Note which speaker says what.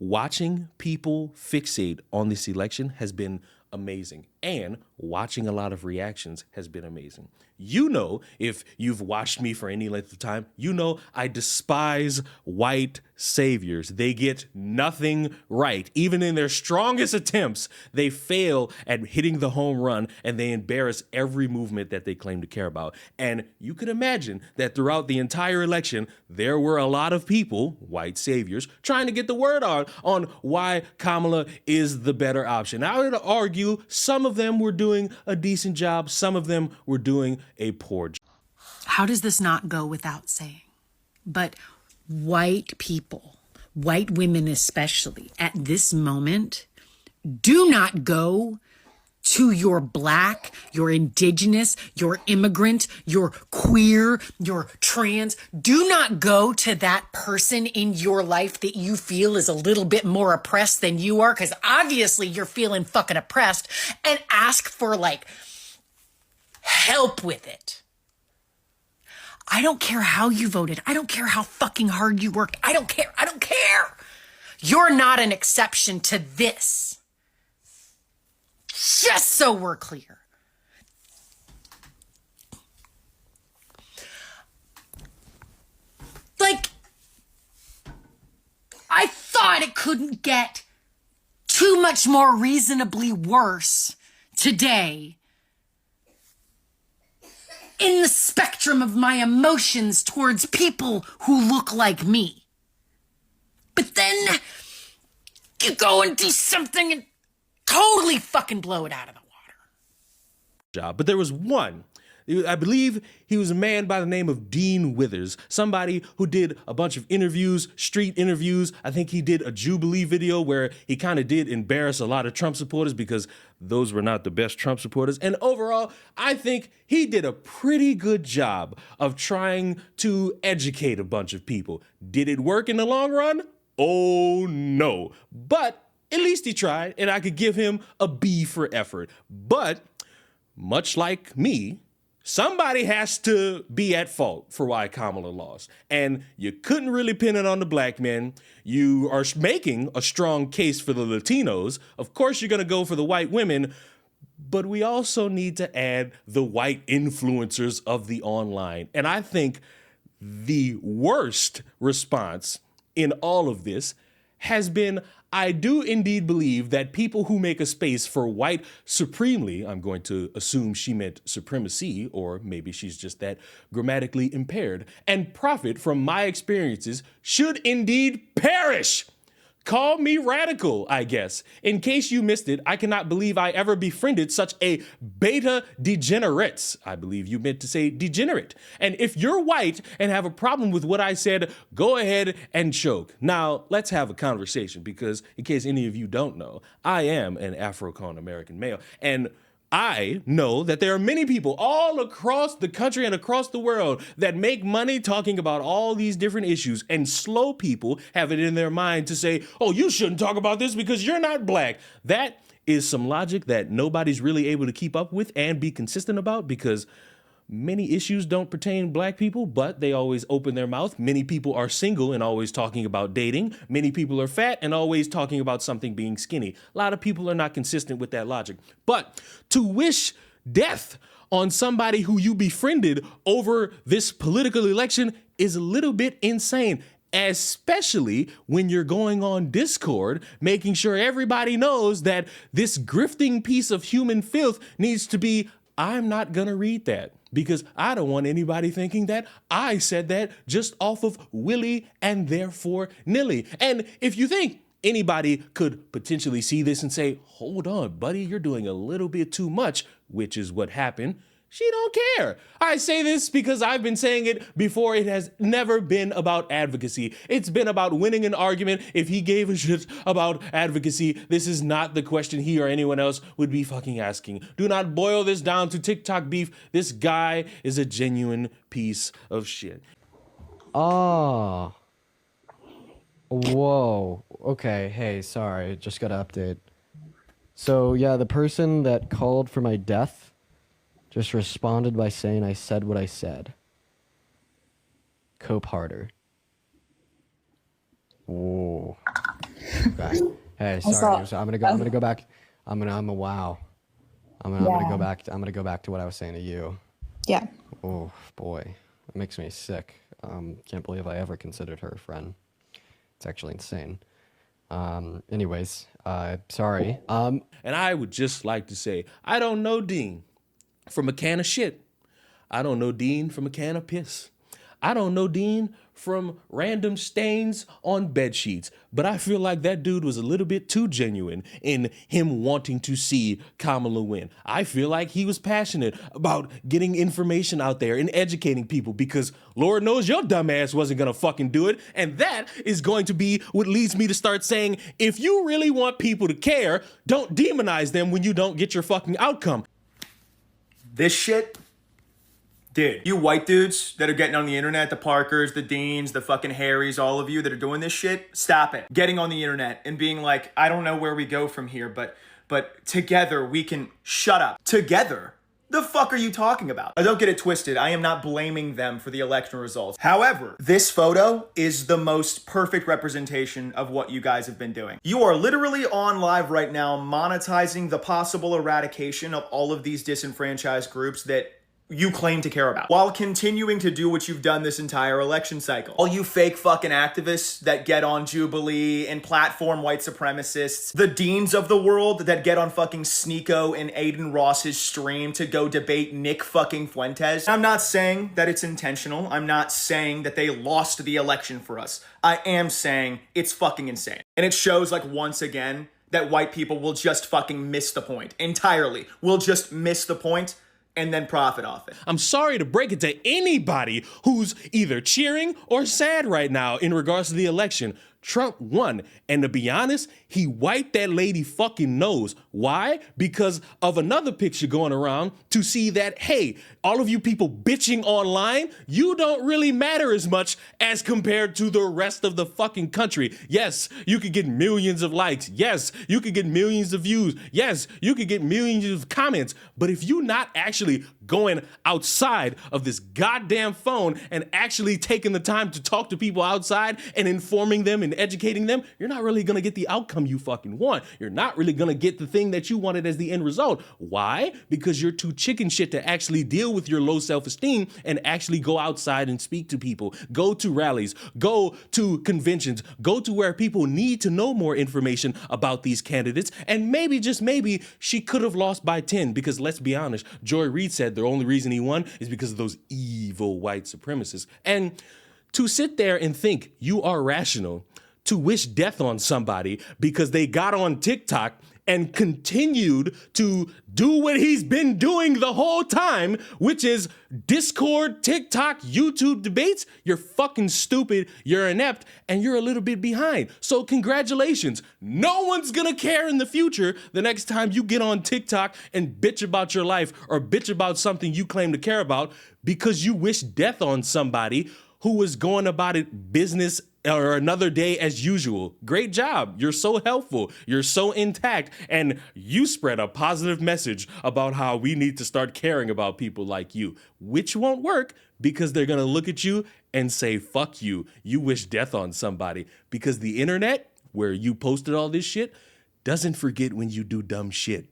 Speaker 1: watching people fixate on this election has been amazing, and watching a lot of reactions has been amazing. You know, if you've watched me for any length of time, you know I despise white saviors. They get nothing right. Even in their strongest attempts, they fail at hitting the home run, and they embarrass every movement that they claim to care about. And you can imagine that throughout the entire election, there were a lot of people, white saviors, trying to get the word on why Kamala is the better option. I would argue some of them were doing a decent job. Some of them were doing a poor job.
Speaker 2: How does this not go without saying? But white people, white women especially, at this moment, do not go to your Black, your Indigenous, your immigrant, your queer, your trans. Do not go to that person in your life that you feel is a little bit more oppressed than you are, because obviously you're feeling fucking oppressed, and ask for like help with it. I don't care how you voted. I don't care how fucking hard you worked. I don't care. I don't care. You're not an exception to this. Just so we're clear. Like, I thought it couldn't get too much more reasonably worse today in the spectrum of my emotions towards people who look like me. But then you go and do something and totally fucking blow it out of the water.
Speaker 1: But there was one, I believe he was a man by the name of Dean Withers, somebody who did a bunch of interviews, street interviews. I think he did a Jubilee video where he kind of did embarrass a lot of Trump supporters because those were not the best Trump supporters. And overall, I think he did a pretty good job of trying to educate a bunch of people. Did it work in the long run? Oh, no. But at least he tried, and I could give him a B for effort. But much like me, somebody has to be at fault for why Kamala lost. And you couldn't really pin it on the black men. You are making a strong case for the Latinos. Of course, you're going to go for the white women. But we also need to add the white influencers of the online. And I think the worst response in all of this has been, I do indeed believe that people who make a space for white supremely, I'm going to assume she meant supremacy, or maybe she's just that grammatically impaired, and profit from my experiences should indeed perish. Call me radical, I guess. In case you missed it, I cannot believe I ever befriended such a beta degenerates. I believe you meant to say degenerate. And if you're white and have a problem with what I said, go ahead and choke. Now, let's have a conversation because in case any of you don't know, I am an Afro-American male. And I know that there are many people all across the country and across the world that make money talking about all these different issues, and slow people have it in their mind to say, oh, you shouldn't talk about this because you're not black. That is some logic that nobody's really able to keep up with and be consistent about, because many issues don't pertain to black people, but they always open their mouth. Many people are single and always talking about dating. Many people are fat and always talking about something being skinny. A lot of people are not consistent with that logic. But to wish death on somebody who you befriended over this political election is a little bit insane, especially when you're going on Discord, making sure everybody knows that this grifting piece of human filth needs to be, I'm not gonna read that, because I don't want anybody thinking that I said that just off of willy and therefore nilly. And if you think anybody could potentially see this and say, hold on, buddy, you're doing a little bit too much, which is what happened, she don't care. I say this because I've been saying it before. It has never been about advocacy. It's been about winning an argument. If he gave a shit about advocacy, this is not the question he or anyone else would be fucking asking. Do not boil this down to TikTok beef. This guy is a genuine piece of shit.
Speaker 3: Oh. Whoa. Okay. Hey, sorry. Just got to update. So, yeah, the person that called for my death just responded by saying I said what I said. Cope harder. Whoa. Okay. Hey,
Speaker 4: saw-
Speaker 3: sorry. So I'm gonna go back. Wow. I'm gonna go back to what I was saying to you.
Speaker 4: Yeah.
Speaker 3: Oh boy, it makes me sick. Can't believe I ever considered her a friend. It's actually insane. Anyways, sorry.
Speaker 1: And I would just like to say, I don't know Dean from a can of shit. I don't know Dean from a can of piss. I don't know Dean from random stains on bed sheets, but I feel like that dude was a little bit too genuine in him wanting to see Kamala win. I feel like he was passionate about getting information out there and educating people because Lord knows your dumb ass wasn't gonna fucking do it. And that is going to be what leads me to start saying, if you really want people to care, don't demonize them when you don't get your fucking outcome.
Speaker 5: This shit, dude, you white dudes that are getting on the internet, the Parkers, the Deans, the fucking Harrys, all of you that are doing this shit, stop it. Getting on the internet and being like, I don't know where we go from here, but together we can shut up. Together? The fuck are you talking about? Don't get it twisted. I am not blaming them for the election results. However, this photo is the most perfect representation of what you guys have been doing. You are literally on live right now monetizing the possible eradication of all of these disenfranchised groups that you claim to care about, while continuing to do what you've done this entire election cycle. All you fake fucking activists that get on Jubilee and platform white supremacists, the Deans of the world that get on fucking Sneeko and Aiden Ross's stream to go debate Nick fucking Fuentes. I'm not saying that it's intentional. I'm not saying that they lost the election for us. I am saying it's fucking insane. And it shows, like, once again, that white people will just fucking miss the point entirely. We'll just miss the point and then profit off it.
Speaker 1: I'm sorry to break it to anybody who's either cheering or sad right now in regards to the election. Trump won. And to be honest, he wiped that lady fucking nose. Why? Because of another picture going around to see that, hey, all of you people bitching online, you don't really matter as much as compared to the rest of the fucking country. Yes, you could get millions of likes. Yes, you could get millions of views. Yes, you could get millions of comments. But if you're not actually going outside of this goddamn phone and actually taking the time to talk to people outside and informing them and educating them, you're not really gonna get the outcome you fucking want. You're not really gonna get the thing that you wanted as the end result. Why? Because you're too chicken shit to actually deal with your low self-esteem and actually go outside and speak to people. Go to rallies, go to conventions, go to where people need to know more information about these candidates. And maybe, just maybe, she could have lost by 10 because let's be honest, Joy Reid said the only reason he won is because of those evil white supremacists. And to sit there and think you are rational, to wish death on somebody because they got on TikTok and continued to do what he's been doing the whole time, which is Discord, TikTok, YouTube debates, you're fucking stupid, you're inept, and you're a little bit behind. So congratulations. No one's gonna care in the future the next time you get on TikTok and bitch about your life or bitch about something you claim to care about because you wish death on somebody who was going about it business or another day as usual. Great job. You're so helpful. You're so intact. And you spread a positive message about how we need to start caring about people like you, which won't work because they're going to look at you and say, fuck you. You wish death on somebody because the internet, where you posted all this shit, doesn't forget when you do dumb shit.